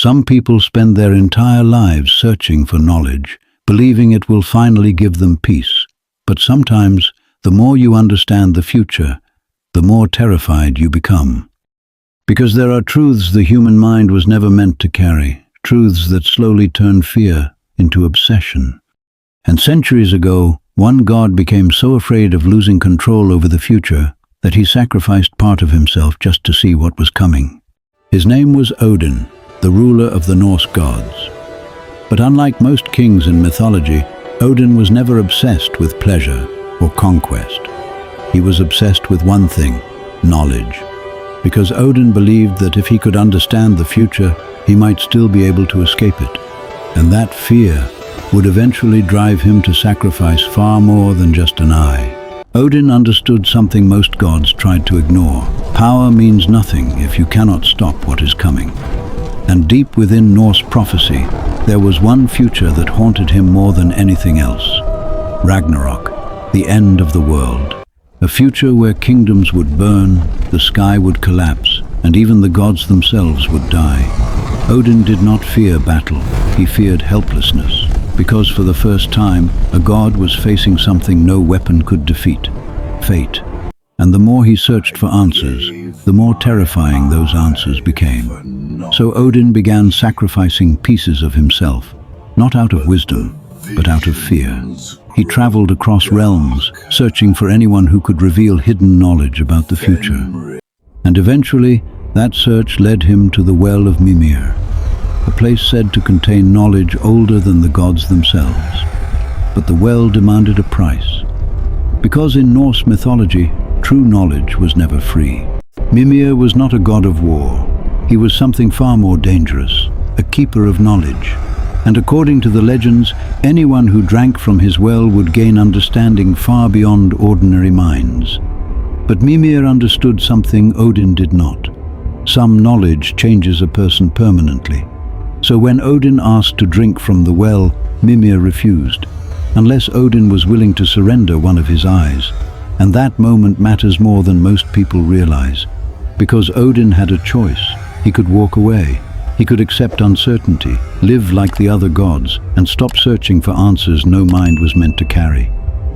Some people spend their entire lives searching for knowledge, believing it will finally give them peace. But sometimes, the more you understand the future, the more terrified you become. Because there are truths the human mind was never meant to carry, truths that slowly turn fear into obsession. And centuries ago, one god became so afraid of losing control over the future that he sacrificed part of himself just to see what was coming. His name was Odin, the ruler of the Norse gods. But unlike most kings in mythology, Odin was never obsessed with pleasure or conquest. He was obsessed with one thing: knowledge. Because Odin believed that if he could understand the future, he might still be able to escape it. And that fear would eventually drive him to sacrifice far more than just an eye. Odin understood something most gods tried to ignore. Power means nothing if you cannot stop what is coming. And deep within Norse prophecy, there was one future that haunted him more than anything else: Ragnarok, the end of the world. A future where kingdoms would burn, the sky would collapse, and even the gods themselves would die. Odin did not fear battle, he feared helplessness, because for the first time, a god was facing something no weapon could defeat: fate. And the more he searched for answers, the more terrifying those answers became. So Odin began sacrificing pieces of himself, not out of wisdom, but out of fear. He traveled across realms, searching for anyone who could reveal hidden knowledge about the future. And eventually, that search led him to the Well of Mimir, a place said to contain knowledge older than the gods themselves. But the well demanded a price. Because in Norse mythology, true knowledge was never free. Mimir was not a god of war. He was something far more dangerous, a keeper of knowledge. And according to the legends, anyone who drank from his well would gain understanding far beyond ordinary minds. But Mimir understood something Odin did not. Some knowledge changes a person permanently. So when Odin asked to drink from the well, Mimir refused, unless Odin was willing to surrender one of his eyes. And that moment matters more than most people realize. Because Odin had a choice. He could walk away. He could accept uncertainty, live like the other gods, and stop searching for answers no mind was meant to carry.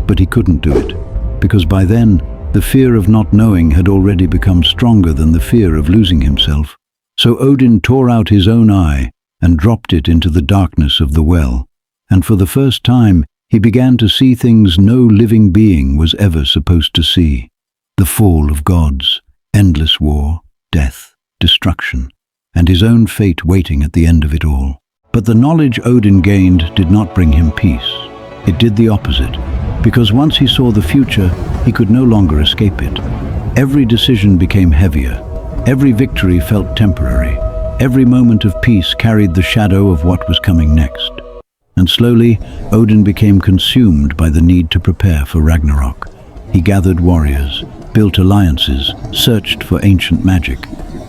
But he couldn't do it, because by then, the fear of not knowing had already become stronger than the fear of losing himself. So Odin tore out his own eye and dropped it into the darkness of the well. And for the first time, he began to see things no living being was ever supposed to see. The fall of gods, endless war, death, destruction, and his own fate waiting at the end of it all. But the knowledge Odin gained did not bring him peace. It did the opposite, because once he saw the future, he could no longer escape it. Every decision became heavier. Every victory felt temporary. Every moment of peace carried the shadow of what was coming next. And slowly, Odin became consumed by the need to prepare for Ragnarok. He gathered warriors, built alliances, searched for ancient magic,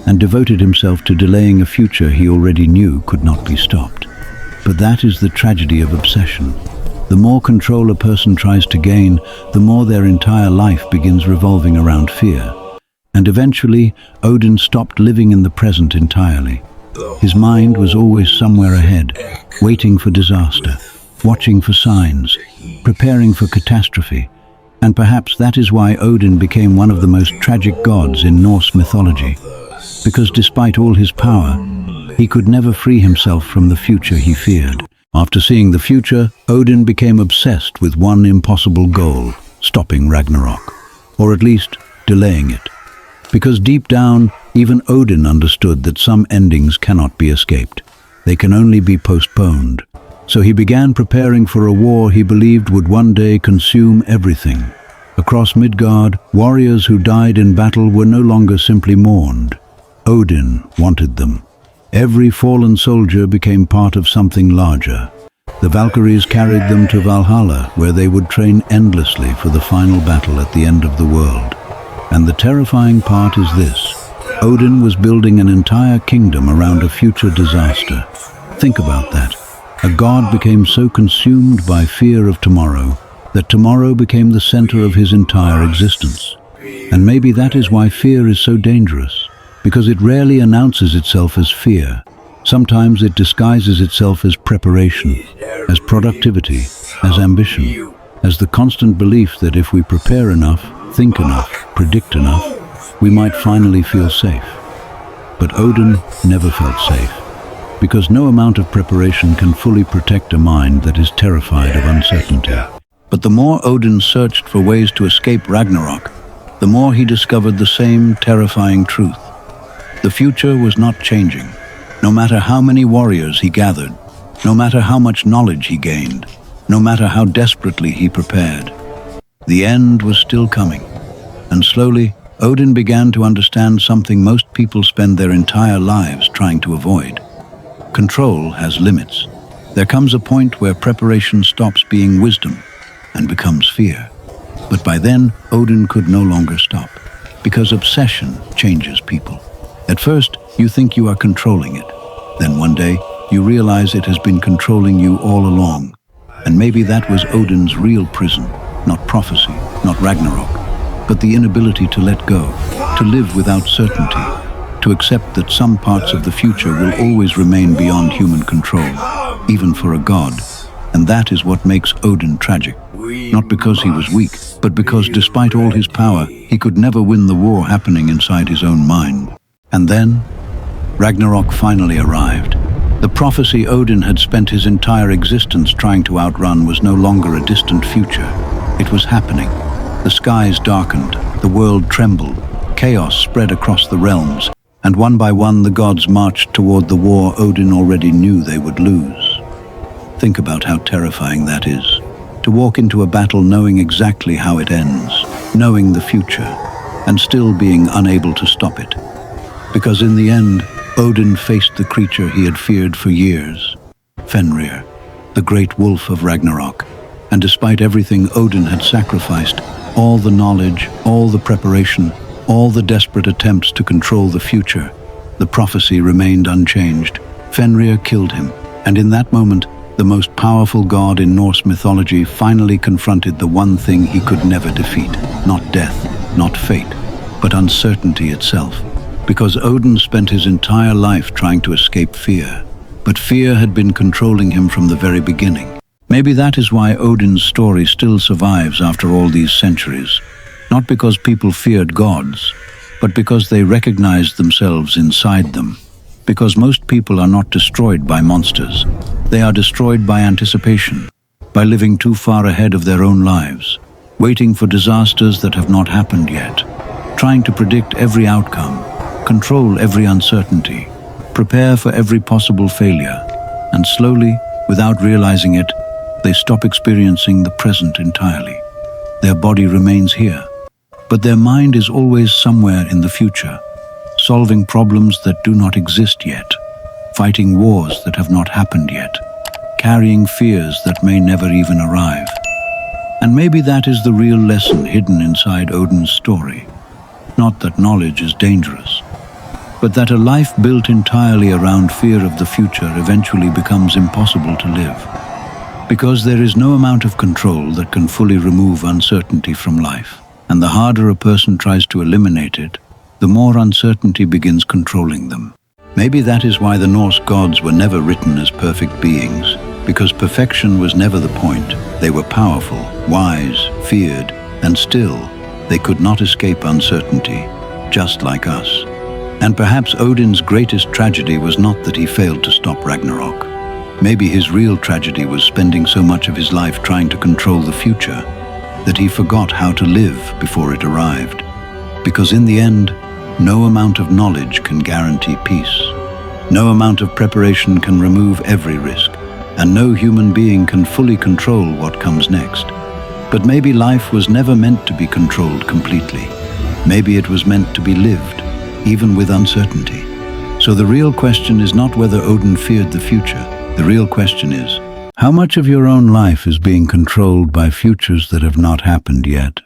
and devoted himself to delaying a future he already knew could not be stopped. But that is the tragedy of obsession. The more control a person tries to gain, the more their entire life begins revolving around fear. And eventually, Odin stopped living in the present entirely. His mind was always somewhere ahead, waiting for disaster, watching for signs, preparing for catastrophe. And perhaps that is why Odin became one of the most tragic gods in Norse mythology. Because despite all his power, he could never free himself from the future he feared. After seeing the future, Odin became obsessed with one impossible goal: stopping Ragnarok, or at least delaying it. Because deep down, even Odin understood that some endings cannot be escaped. They can only be postponed. So he began preparing for a war he believed would one day consume everything. Across Midgard, warriors who died in battle were no longer simply mourned. Odin wanted them. Every fallen soldier became part of something larger. The Valkyries carried them to Valhalla, where they would train endlessly for the final battle at the end of the world. And the terrifying part is this: Odin was building an entire kingdom around a future disaster. Think about that. A god became so consumed by fear of tomorrow that tomorrow became the center of his entire existence. And maybe that is why fear is so dangerous, because it rarely announces itself as fear. Sometimes it disguises itself as preparation, as productivity, as ambition, as the constant belief that if we prepare enough, think enough, predict enough, we might finally feel safe. But Odin never felt safe, because no amount of preparation can fully protect a mind that is terrified of uncertainty. But the more Odin searched for ways to escape Ragnarok, the more he discovered the same terrifying truth. The future was not changing. No matter how many warriors he gathered, no matter how much knowledge he gained, no matter how desperately he prepared, the end was still coming. And slowly, Odin began to understand something most people spend their entire lives trying to avoid. Control has limits. There comes a point where preparation stops being wisdom and becomes fear. But by then, Odin could no longer stop, because obsession changes people. At first, you think you are controlling it. Then one day, you realize it has been controlling you all along. And maybe that was Odin's real prison, not prophecy, not Ragnarok, but the inability to let go, to live without certainty, to accept that some parts of the future will always remain beyond human control, even for a god. And that is what makes Odin tragic. Not because he was weak, but because despite all his power, he could never win the war happening inside his own mind. And then, Ragnarok finally arrived. The prophecy Odin had spent his entire existence trying to outrun was no longer a distant future. It was happening. The skies darkened, the world trembled, chaos spread across the realms, and one by one the gods marched toward the war Odin already knew they would lose. Think about how terrifying that is, to walk into a battle knowing exactly how it ends, knowing the future, and still being unable to stop it. Because in the end, Odin faced the creature he had feared for years, Fenrir, the great wolf of Ragnarok. And despite everything Odin had sacrificed, all the knowledge, all the preparation, all the desperate attempts to control the future, the prophecy remained unchanged. Fenrir killed him, and in that moment, the most powerful god in Norse mythology finally confronted the one thing he could never defeat. Not death, not fate, but uncertainty itself. Because Odin spent his entire life trying to escape fear, but fear had been controlling him from the very beginning. Maybe that is why Odin's story still survives after all these centuries. Not because people feared gods, but because they recognized themselves inside them. Because most people are not destroyed by monsters. They are destroyed by anticipation, by living too far ahead of their own lives, waiting for disasters that have not happened yet, trying to predict every outcome, control every uncertainty, prepare for every possible failure, and slowly, without realizing it, they stop experiencing the present entirely. Their body remains here, but their mind is always somewhere in the future, solving problems that do not exist yet, fighting wars that have not happened yet, carrying fears that may never even arrive. And maybe that is the real lesson hidden inside Odin's story. Not that knowledge is dangerous, but that a life built entirely around fear of the future eventually becomes impossible to live. Because there is no amount of control that can fully remove uncertainty from life. And the harder a person tries to eliminate it, the more uncertainty begins controlling them. Maybe that is why the Norse gods were never written as perfect beings, because perfection was never the point. They were powerful, wise, feared, and still, they could not escape uncertainty, just like us. And perhaps Odin's greatest tragedy was not that he failed to stop Ragnarok. Maybe his real tragedy was spending so much of his life trying to control the future that he forgot how to live before it arrived. Because in the end, no amount of knowledge can guarantee peace. No amount of preparation can remove every risk, and no human being can fully control what comes next. But maybe life was never meant to be controlled completely. Maybe it was meant to be lived, even with uncertainty. So the real question is not whether Odin feared the future. The real question is, how much of your own life is being controlled by futures that have not happened yet?